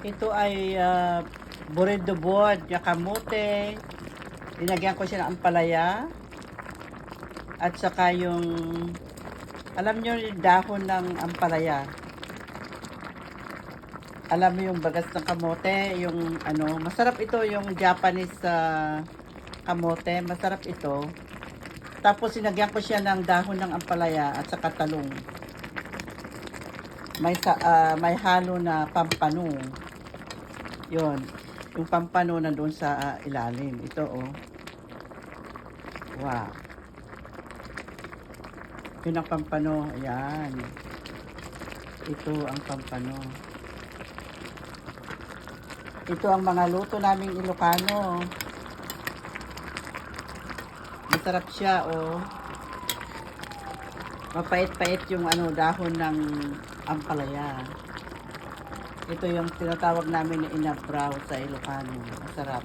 Ito ay burrito board, yung kamote. Linagyan ko siya ng ampalaya. At saka yung, alam nyo yung dahon ng ampalaya. Alam mo yung bagas ng kamote, yung ano, masarap ito yung Japanese kamote, masarap ito. Tapos sinagyan ko siya ng dahon ng ampalaya at saka talong. May halo na pampano. Yon, yung pampano na doon sa ilalim. Ito oh. Wow. Yun ang pampano. Ayan. Ito ang pampano. Ito ang mga luto naming Ilocano. Masarap siya oh. Mapait-pait yung ano, dahon ng ampalaya. Ito yung tinatawag namin na inabraw sa Ilocano. Masarap.